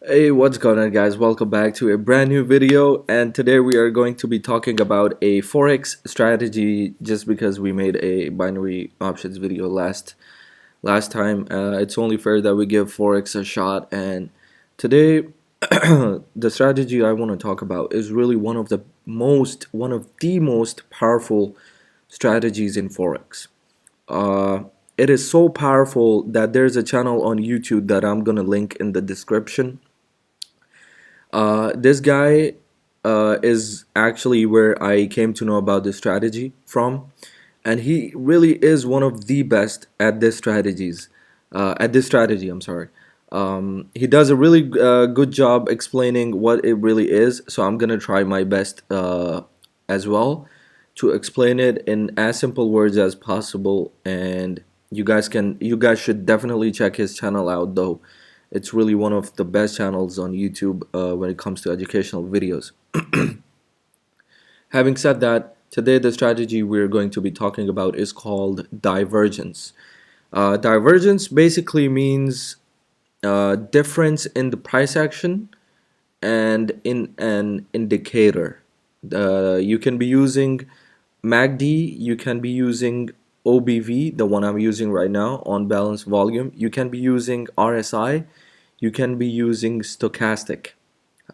Hey, what's going on, guys? Welcome back to a brand new video, and today we are going to be talking about a forex strategy. Just because we made a binary options video last time, it's only fair that we give forex a shot. And today, the strategy I want to talk about is really one of the most powerful strategies in forex. Uh, it is so powerful that there's a channel on YouTube that I'm gonna link in the description. This guy is actually where I came to know about this strategy from, and he really is one of the best at this strategies. At this strategy, I'm sorry. He does a really good job explaining what it really is, so I'm gonna try my best as well to explain it in as simple words as possible. And you guys should definitely check his channel out, though. It's really one of the best channels on YouTube when it comes to educational videos. Having said that, today the strategy we're going to be talking about is called divergence. Divergence basically means difference in the price action and in an indicator. You can be using MACD, you can be using OBV, the one I'm using right now, on balance volume. You can be using RSI, you can be using stochastic.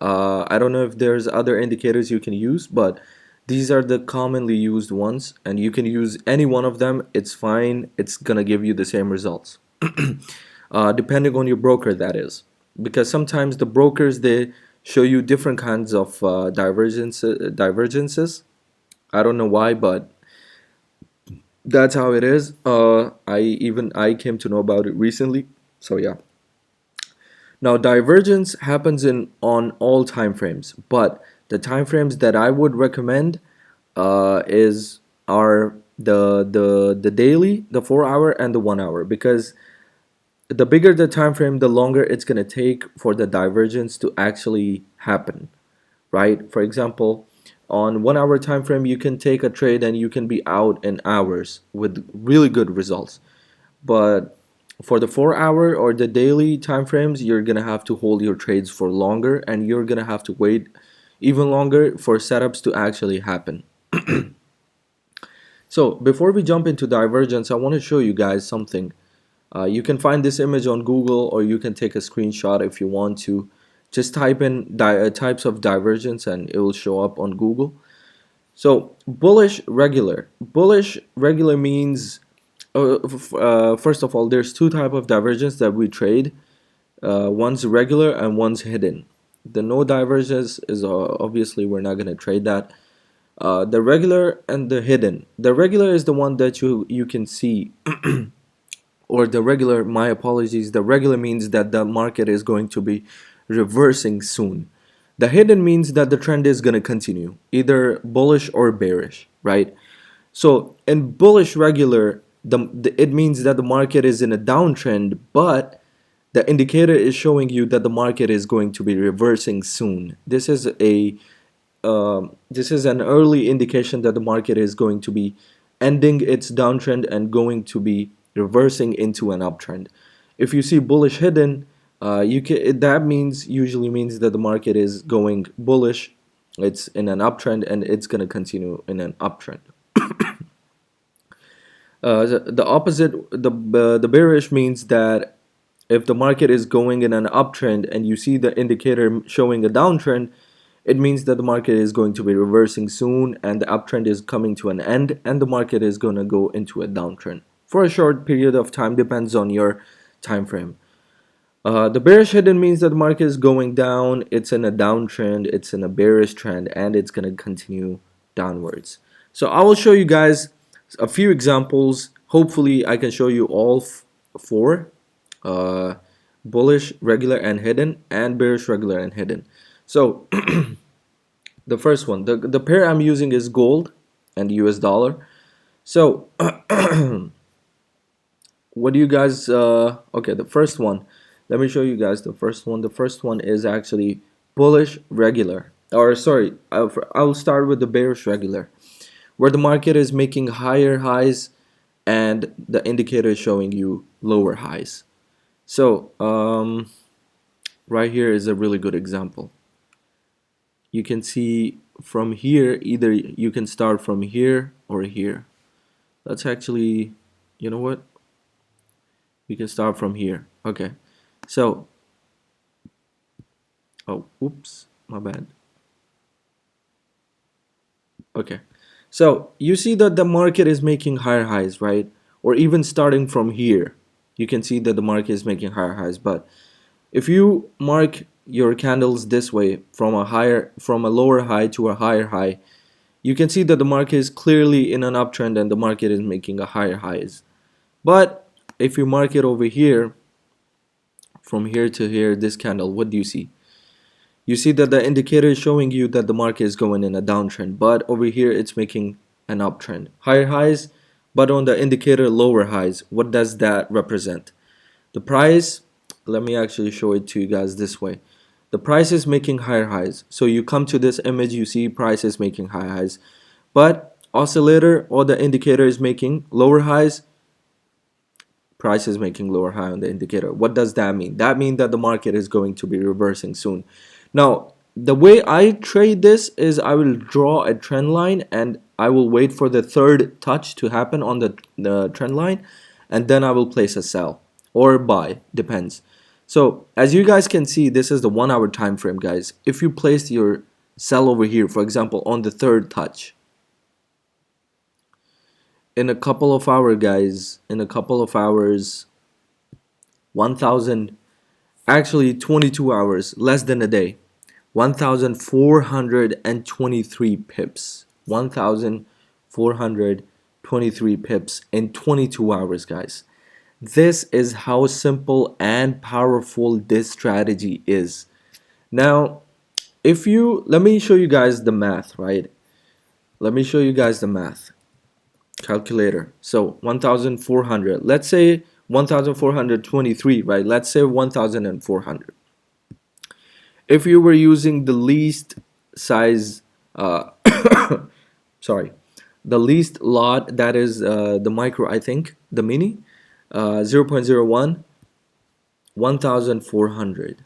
I don't know if there's other indicators you can use, but these are the commonly used ones, and you can use any one of them. It's fine. It's gonna give you the same results, depending on your broker, that is. Because sometimes the brokers, they show you different kinds of divergences. I don't know why, but that's how it is. I came to know about it recently. So yeah. Now, divergence happens in on all time frames, but the time frames that I would recommend is are the daily, the 4 hour, and the 1 hour, because the bigger the time frame, the longer it's gonna take for the divergence to actually happen, right? For example, on 1 hour time frame, you can take a trade and you can be out in hours with really good results. But for the 4 hour or the daily time frames, you're gonna have to hold your trades for longer, and you're gonna have to wait even longer for setups to actually happen. So before we jump into divergence, I want to show you guys something. You can find this image on Google, or you can take a screenshot if you want to. Just type in types of divergence and it will show up on Google. So bullish regular means first of all, there's two type of divergence that we trade. One's regular and one's hidden. The no divergence is obviously we're not gonna trade that. The regular and the hidden. The regular is the one that you can see, or the regular. My apologies. The regular means that the market is going to be reversing soon. The hidden means that the trend is gonna continue, either bullish or bearish, right? So in bullish regular, it means that the market is in a downtrend, but the indicator is showing you that the market is going to be reversing soon. This is an early indication that the market is going to be ending its downtrend and going to be reversing into an uptrend. If you see bullish hidden, that means usually means that the market is going bullish. It's in an uptrend and it's going to continue in an uptrend. The opposite, the bearish means that if the market is going in an uptrend and you see the indicator showing a downtrend, it means that the market is going to be reversing soon and the uptrend is coming to an end and the market is going to go into a downtrend for a short period of time, depends on your time frame. The bearish hidden means that the market is going down, it's in a downtrend, it's in a bearish trend, and it's going to continue downwards. So I will show you guys a few examples. Hopefully I can show you all four: uh, bullish, regular, and hidden, and bearish, regular, and hidden. So the first one, the pair I'm using is gold and US dollar. So what do you guys okay, the first one, let me show you guys the first one. The first one is actually bullish regular, or sorry, I'll start with the bearish regular, where the market is making higher highs and the indicator is showing you lower highs. So Right here is a really good example. You can see from here, either you can start from here or here. Let's actually, you know what? We can start from here. Okay. So, oh, oops, my bad. Okay. So, you see that the market is making higher highs, right? Or even starting from here, you can see that the market is making higher highs. But if you mark your candles this way from a lower high to a higher high, you can see that the market is clearly in an uptrend and the market is making a higher highs. But if you mark it over here, from here to here, this candle, what do you see? You see that the indicator is showing you that the market is going in a downtrend, but over here it's making an uptrend. Higher highs, but on the indicator lower highs. What does that represent? The price, let me actually show it to you guys this way. The price is making higher highs. So you come to this image, you see price is making higher highs. But oscillator or the indicator is making lower highs, price is making lower high on the indicator. What does that mean? That means that the market is going to be reversing soon. Now, the way I trade this is I will draw a trend line and I will wait for the third touch to happen on the trend line, and then I will place a sell or buy, depends. So as you guys can see, this is the 1 hour time frame, guys. If you place your sell over here, for example, on the third touch, in a couple of hours, guys, in a couple of hours, 1000, actually 22 hours, less than a day, 1423 pips, 1423 pips in 22 hours, guys. This is how simple and powerful this strategy is. Now, if you, let me show you guys the math, right? Let me show you guys the math calculator. So 1400, let's say 1423, right? Let's say 1400. If you were using the least size, sorry, the least lot, that is the micro, I think, the mini, 0.01, 1400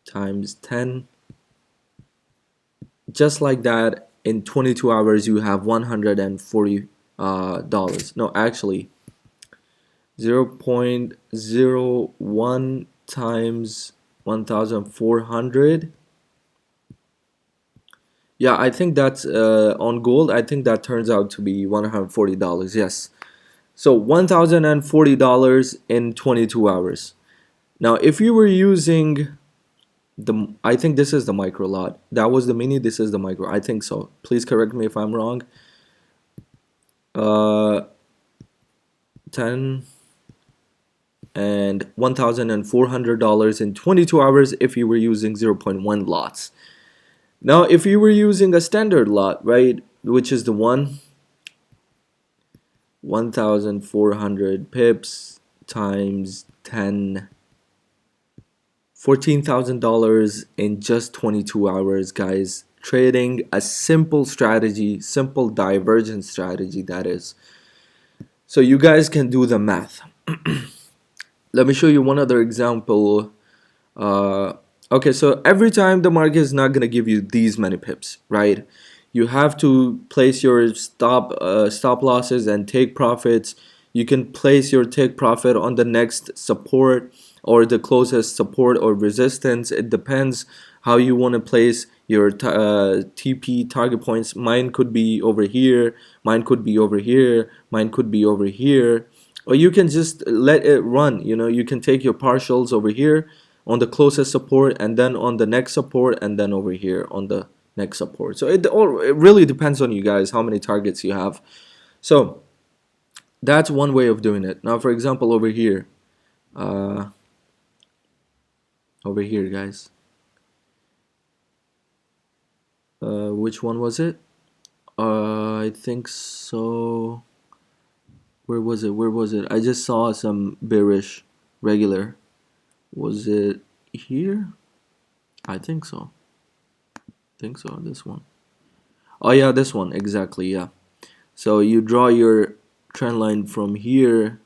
times 10, just like that. In 22 hours you have $140. No, actually 0.01 times 1400. Yeah, I think that's on gold, I think that turns out to be $140. Yes, so $1,040 in 22 hours. Now if you were using the, I think this is the micro lot, that was the mini, this is the micro, I think so, please correct me if I'm wrong. 10 and $1,400 in 22 hours if you were using 0.1 lots. Now if you were using a standard lot, right, which is the 1,400 pips times 10, $14,000 in just 22 hours, guys. Trading a simple strategy, simple divergence strategy, that is. So you guys can do the math. Let me show you one other example. Okay, so every time the market is not going to give you these many pips, right? You have to place your stop losses and take profits. You can place your take profit on the next support or the closest support or resistance. It depends how you want to place your TP target points. Mine could be over here, mine could be over here, mine could be over here, or you can just let it run. You know, you can take your partials over here on the closest support and then on the next support and then over here on the next support. So it really depends on you guys how many targets you have. So that's one way of doing it. Now for example uh, over here guys, which one was it? I think so. Where was it? I just saw some bearish regular. Was it here? I think so. This one. Oh yeah, this one exactly. Yeah. So you draw your trend line from here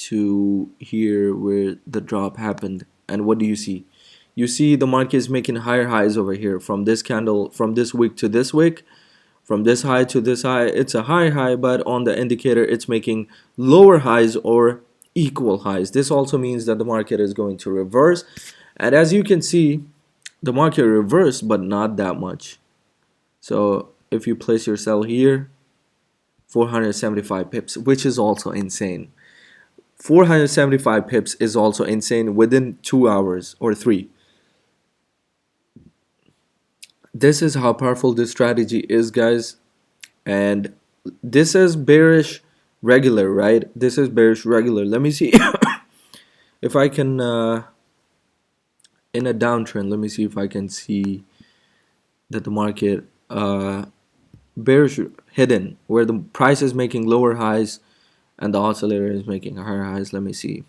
to here where the drop happened, and what do you see? You see the market is making higher highs over here from this candle, from this wick to this wick, from this high to this high. It's a high high, but on the indicator it's making lower highs or equal highs. This also means that the market is going to reverse, and as you can see, the market reversed, but not that much. So if you place your sell here, 475 pips, which is also insane. 475 pips is also insane within 2 hours or three. This is how powerful this strategy is, guys. And this is bearish regular, right? This is bearish regular. Let me see if I can in a downtrend. Let me see if I can see that the market bearish hidden, where the price is making lower highs and the oscillator is making higher highs. Let me see.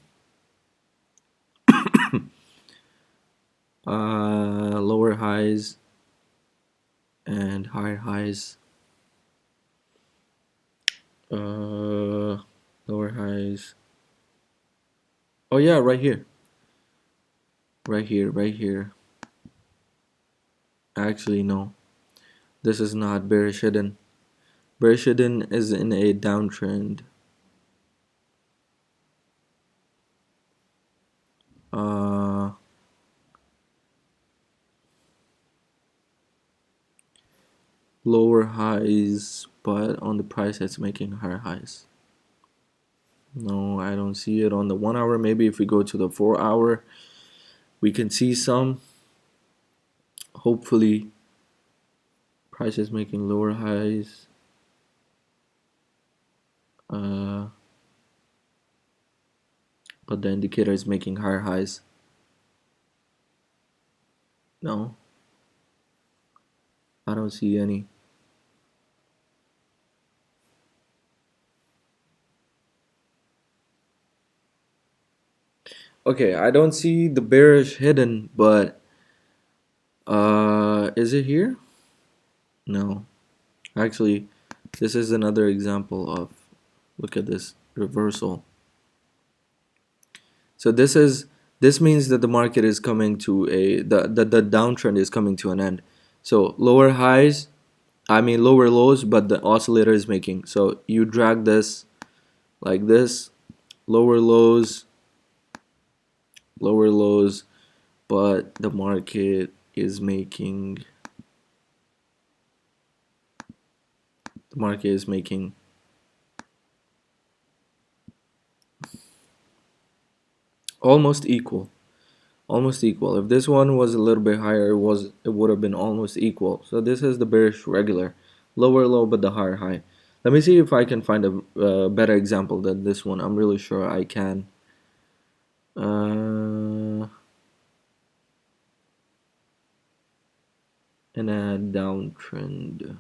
Lower highs and higher highs. Lower highs. Oh yeah, right here. Right here, right here. Actually, no. This is not bearish hidden. Bearish hidden is in a downtrend. Lower highs, but on the price it's making higher highs. No, I don't see it on the 1 hour. Maybe if we go to the 4 hour, we can see some. Hopefully, price is making lower highs. But the indicator is making higher highs. No, I don't see any. Okay, I don't see the bearish hidden, but is it here? No. Actually, this is another example of, look at this reversal. So this means that the market is coming to a the downtrend is coming to an end. So lower highs, I mean lower lows, but the oscillator is making. So you drag this like this, lower lows, but the market is making almost equal. Almost equal. If this one was a little bit higher, it would have been almost equal. So this is the bearish regular, lower low but the higher high. Let me see if I can find a better example than this one. I'm really sure I can. In a downtrend.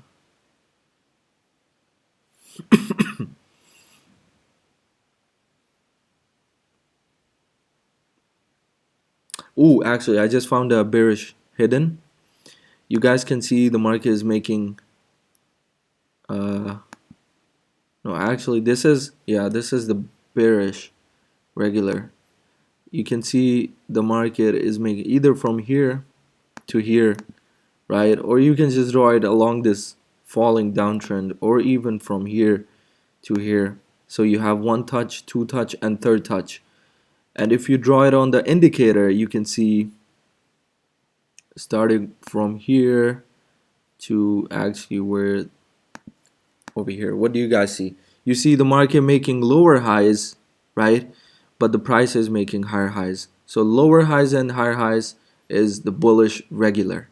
Ooh, actually, I just found a bearish hidden. You guys can see the market is making. No, actually, this is the bearish regular. You can see the market is making either from here to here, right? Or you can just draw it along this falling downtrend, or even from here to here. So you have one touch, two touch, and third touch. And if you draw it on the indicator, you can see starting from here to actually where over here. What do you guys see? You see the market making lower highs, right? But the price is making higher highs. So lower highs and higher highs is the bullish regular.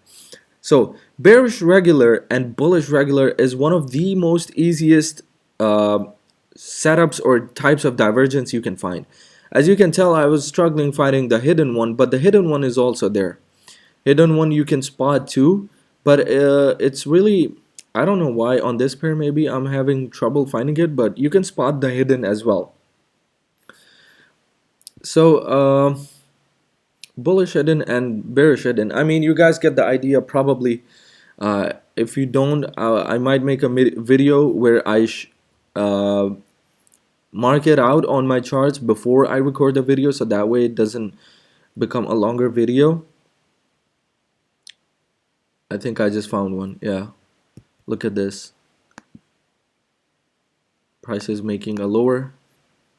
So bearish regular and bullish regular is one of the most easiest setups or types of divergence you can find. As you can tell, I was struggling finding the hidden one, but the hidden one is also there. Hidden one you can spot too, but it's really, I don't know why on this pair maybe I'm having trouble finding it, but you can spot the hidden as well. So bullish hidden and bearish hidden, I mean, you guys get the idea probably. If you don't, I might make a video where I mark it out on my charts before I record the video, so that way it doesn't become a longer video. I think I just found one. Yeah, look at this. Price is making a lower.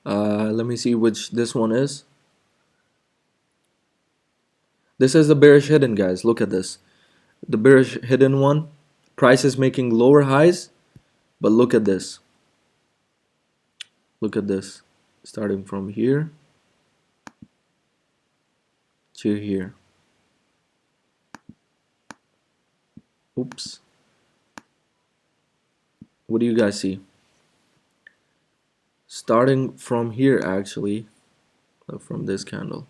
Let me see which this one is. This is the bearish hidden, guys. Look at this. The bearish hidden one. Price is making lower highs, but look at this. Look at this. Starting from here to here. Oops. What do you guys see? Starting from here, actually, from this candle.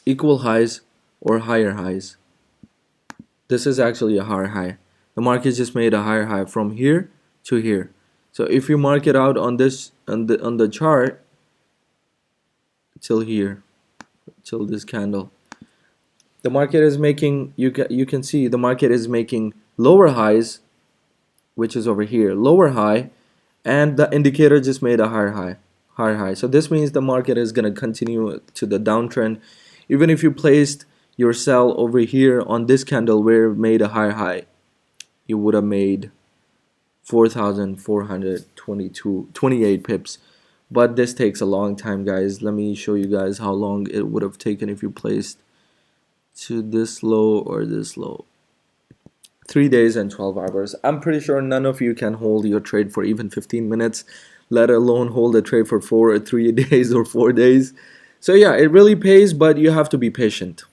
Equal highs or higher highs. This is actually a higher high. The market just made a higher high from here to here. So if you mark it out on this on the chart till here, till this candle, the market is making, you can see the market is making lower highs, which is over here, lower high, and the indicator just made a higher high. So this means the market is going to continue to the downtrend. Even if you placed your sell over here on this candle where it made a higher high, you would have made 4,428 pips. But this takes a long time, guys. Let me show you guys how long it would have taken if you placed to this low or this low. 3 days and 12 hours. I'm pretty sure none of you can hold your trade for even 15 minutes, let alone hold a trade for 4 or 3 days or 4 days. So yeah, it really pays, but you have to be patient.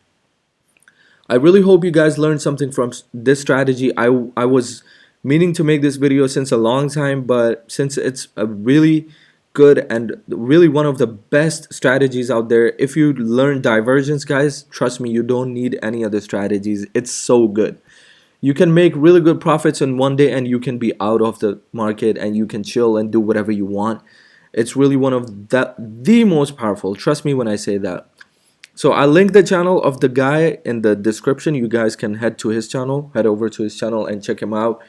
I really hope you guys learned something from this strategy. I was meaning to make this video since a long time, but since it's a really good and really one of the best strategies out there, if you learn divergence, guys, trust me, you don't need any other strategies. It's so good. You can make really good profits in one day, and you can be out of the market and you can chill and do whatever you want. It's really one of the most powerful. Trust me when I say that. So I link the channel of the guy in the description. You guys can head to his channel, head over to his channel and check him out.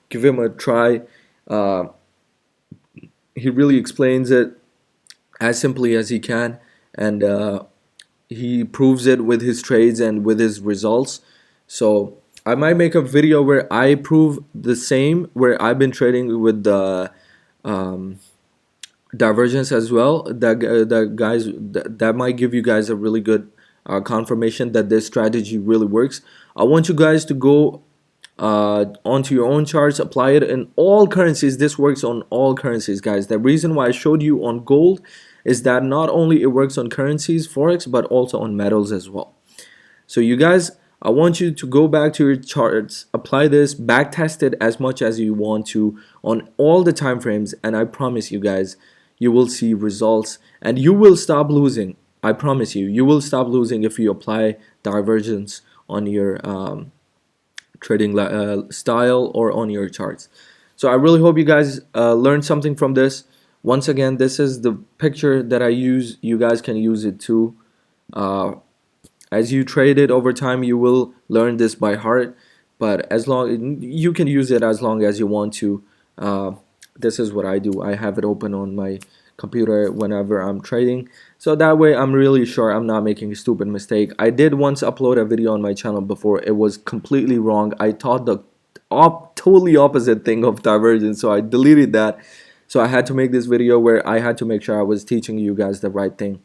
Give him a try. He really explains it as simply as he can, and he proves it with his trades and with his results. So I might make a video where I prove the same, where I've been trading with the divergence as well. That might give you guys a really good confirmation that this strategy really works. I want you guys to go onto your own charts, apply it in all currencies. This works on all currencies, guys. The reason why I showed you on gold is that not only it works on currencies, forex, but also on metals as well. So you guys, I want you to go back to your charts, apply this, back test it as much as you want to on all the time frames, and I promise you guys, you will see results and you will stop losing. I promise you, you will stop losing if you apply divergence on your trading style or on your charts. So I really hope you guys learned something from this. Once again, this is the picture that I use. You guys can use it too. As you trade it over time, you will learn this by heart, but as long you can use it as long as you want to. This is what I do. I have it open on my computer whenever I'm trading, so that way I'm really sure I'm not making a stupid mistake. I did once upload a video on my channel before. It was completely wrong. I taught the totally opposite thing of divergence, so I deleted that. So I had to make this video where I had to make sure I was teaching you guys the right thing.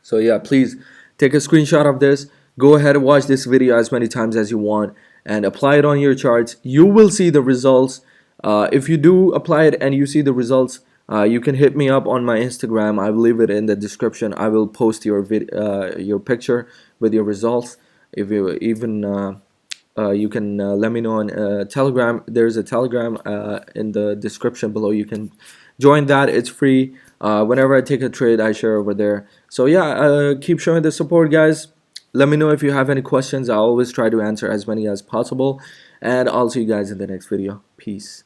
So yeah, please take a screenshot of this. Go ahead and watch this video as many times as you want and apply it on your charts. You will see the results. If you do apply it and you see the results, you can hit me up on my Instagram. I will leave it in the description. I will post your picture with your results. If you even you can let me know on Telegram. There's a Telegram in the description below. You can join that. It's free. Whenever I take a trade, I share over there. So yeah, keep showing the support, guys. Let me know if you have any questions. I always try to answer as many as possible, and I'll see you guys in the next video. Peace.